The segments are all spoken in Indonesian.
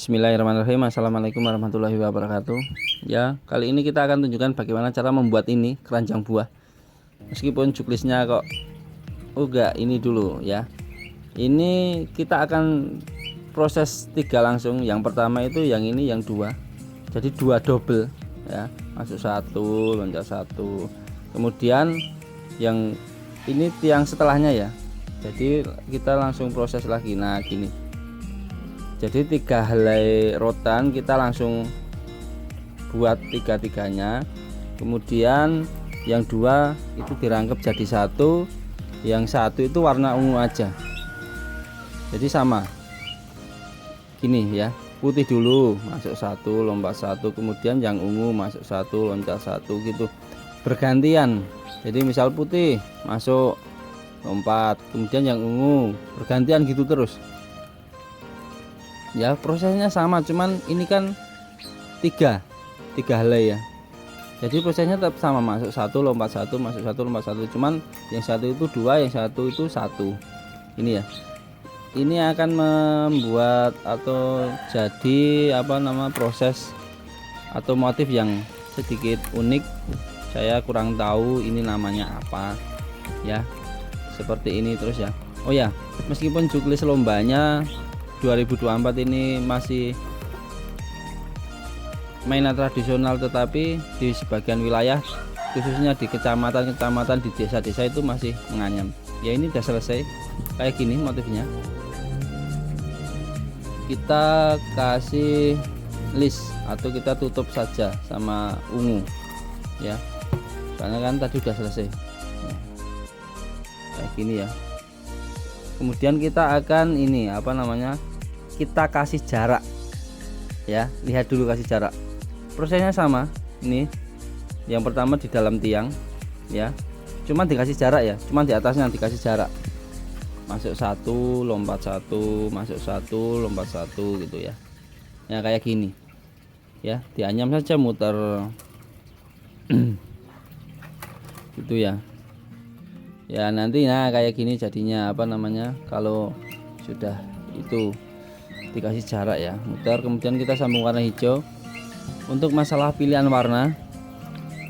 Bismillahirrahmanirrahim. Assalamualaikum warahmatullahi wabarakatuh. Ya, kali ini kita akan tunjukkan bagaimana cara membuat ini keranjang buah. Meskipun checklistnya kok enggak, ini dulu ya. Ini kita akan proses 3 langsung. Yang pertama itu yang ini, yang 2. Jadi 2 double ya. Masuk 1, loncat 1. Kemudian yang ini tiang setelahnya ya. Jadi kita langsung proses lagi. Nah, gini. Jadi 3 helai rotan kita langsung buat 3-3-nya. Kemudian yang 2 itu dirangkep jadi 1, yang 1 itu warna ungu aja. Jadi sama gini ya, putih dulu masuk 1, lompat 1, kemudian yang ungu masuk 1, loncat 1 gitu, bergantian. Jadi misal putih masuk, lompat, kemudian yang ungu, bergantian gitu terus ya. Prosesnya sama, cuman ini kan 3 helai ya. Jadi prosesnya tetap sama, masuk 1, lompat 1, masuk 1, lompat 1. Cuman yang 1 itu 2, yang 1 itu 1. Ini ya. Ini akan membuat atau jadi proses atau motif yang sedikit unik. Saya kurang tahu ini namanya apa ya. Seperti ini terus ya. Oh ya, meskipun checklist lombanya 2024 ini masih mainan tradisional, tetapi di sebagian wilayah khususnya di kecamatan-kecamatan, di desa-desa itu masih menganyam ya. Ini udah selesai kayak gini motifnya. Kita kasih list atau kita tutup saja sama ungu ya, karena kan tadi udah selesai kayak gini ya. Kemudian kita akan ini kita kasih jarak ya. Lihat dulu, kasih jarak. Prosesnya sama. Ini yang pertama di dalam tiang ya, cuman dikasih jarak ya, cuman di atasnya dikasih jarak. Masuk 1, lompat 1, masuk 1, lompat 1 gitu ya. Ya kayak gini ya, dianyam saja, muter gitu ya. Ya nanti kayak gini jadinya kalau sudah itu dikasih jarak ya, muter. Kemudian kita sambung warna hijau. Untuk masalah pilihan warna,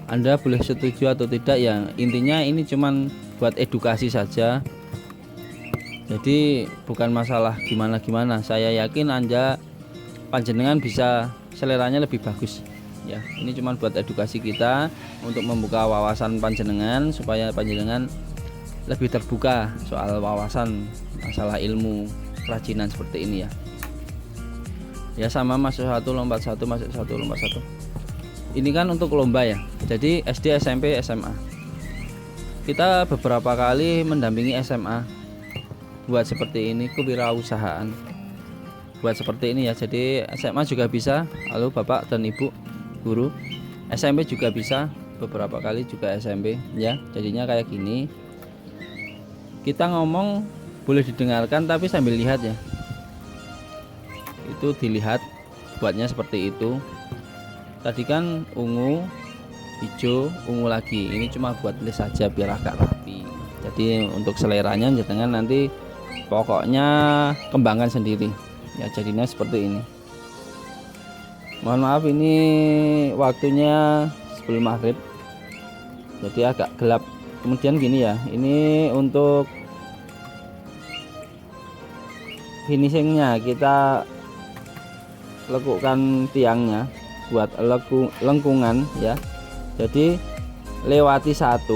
Anda boleh setuju atau tidak ya. Intinya ini cuman buat edukasi saja, jadi bukan masalah gimana-gimana. Saya yakin panjenengan bisa seleranya lebih bagus ya. Ini cuman buat edukasi kita, untuk membuka wawasan panjenengan, supaya panjenengan lebih terbuka soal wawasan masalah ilmu kerajinan seperti ini ya. Ya sama, masuk 1, lompat 1, masuk 1, lompat 1. Ini kan untuk lomba ya. Jadi SD, SMP, SMA. Kita beberapa kali mendampingi SMA buat seperti ini, kewirausahaan buat seperti ini ya. Jadi SMA juga bisa, halo Bapak dan Ibu guru. SMP juga bisa, beberapa kali juga SMP ya. Jadinya kayak gini. Kita ngomong boleh didengarkan tapi sambil lihat ya. Itu dilihat buatnya seperti itu. Tadi kan ungu, hijau, ungu lagi. Ini cuma buat list saja biar agak rapi. Jadi untuk seleranya jangan nanti pokoknya kembangkan sendiri ya, jadinya seperti ini. Mohon maaf ini waktunya sebelum maghrib, jadi agak gelap. Kemudian gini ya, ini untuk finishingnya kita lekukkan tiangnya buat lengkungan ya. Jadi lewati 1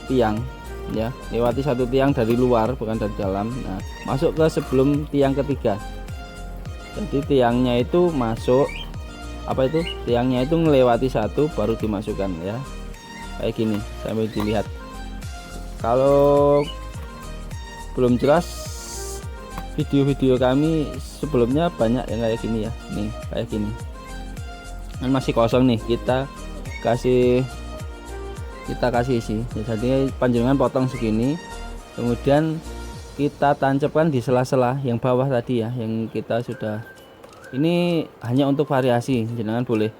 tiang ya, lewati 1 tiang dari luar, bukan dari dalam. Nah, masuk ke sebelum tiang ketiga. Jadi tiangnya itu masuk tiangnya itu melewati 1 baru dimasukkan ya, kayak gini sambil dilihat. Kalau belum jelas, video-video kami sebelumnya banyak yang kayak gini ya. Nih kayak gini kan masih kosong nih, kita kasih isi ya. Jadi panjenengan potong segini, kemudian kita tancapkan di sela-sela yang bawah tadi ya, yang kita sudah. Ini hanya untuk variasi, jenengan boleh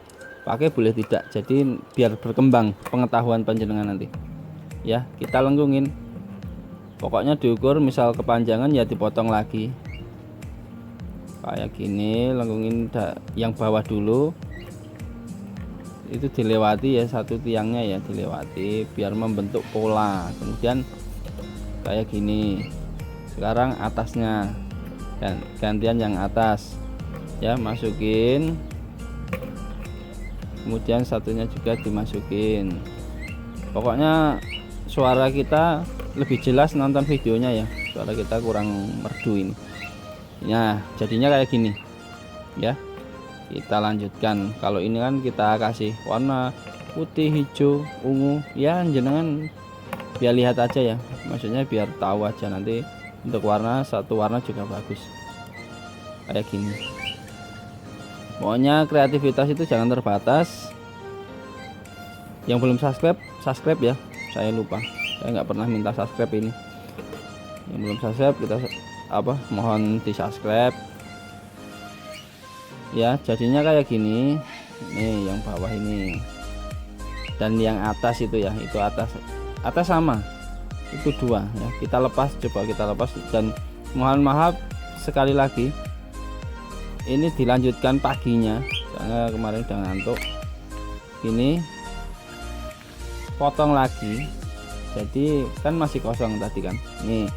pakai boleh tidak, jadi biar berkembang pengetahuan panjenengan nanti ya. Kita lengkungin, pokoknya diukur, misal kepanjangan ya dipotong lagi. kayak gini, lengkungin yang bawah dulu itu dilewati ya, satu tiangnya ya dilewati biar membentuk pola. Kemudian kayak gini, sekarang atasnya dan gantian yang atas ya, masukin, kemudian satunya juga dimasukin. Pokoknya suara kita lebih jelas nonton videonya ya, suara kita kurang merdu ini. Nah jadinya kayak gini ya. Kita lanjutkan. Kalau ini kan kita kasih warna putih, hijau, ungu ya, jenengan biar lihat aja ya, maksudnya biar tahu aja, nanti untuk warna satu warna juga bagus kayak gini. Pokoknya kreativitas itu jangan terbatas. Yang belum subscribe ya, saya lupa, saya nggak pernah minta subscribe ini. Yang belum subscribe kita mohon di subscribe ya. Jadinya kayak gini nih, yang bawah ini dan yang atas itu ya, itu atas sama, itu dua ya. Kita lepas, coba kita lepas, dan mohon maaf sekali lagi ini dilanjutkan paginya karena kemarin udah ngantuk. Ini potong lagi, jadi kan masih kosong tadi kan, nih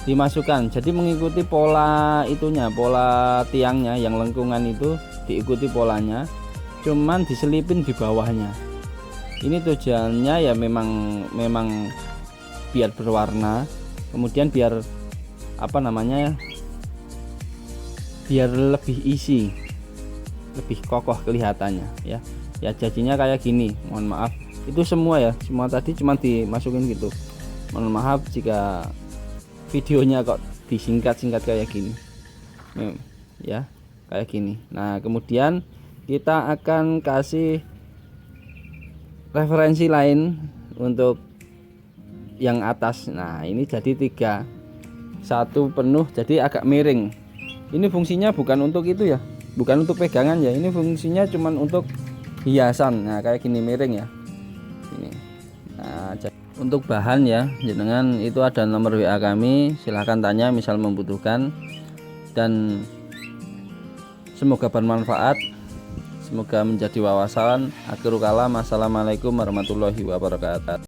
dimasukkan, jadi mengikuti pola itunya, pola tiangnya yang lengkungan itu diikuti polanya, cuman diselipin di bawahnya. Ini tujuannya ya memang biar berwarna, kemudian biar biar lebih isi, lebih kokoh kelihatannya ya. Ya jadinya kayak gini. Mohon maaf itu semua ya, semua tadi cuma dimasukin gitu. Mohon maaf jika videonya kok disingkat-singkat kayak gini ya, kayak gini. Nah kemudian kita akan kasih referensi lain untuk yang atas. Nah ini jadi 3, 1 penuh jadi agak miring. Ini fungsinya bukan untuk itu ya, bukan untuk pegangan ya, ini fungsinya cuman untuk hiasan. Nah kayak gini miring ya ini. Nah untuk bahan ya, jenengan itu ada nomor WA kami, silahkan tanya misal membutuhkan, dan semoga bermanfaat, semoga menjadi wawasan. Akhirul kalam, assalamualaikum warahmatullahi wabarakatuh.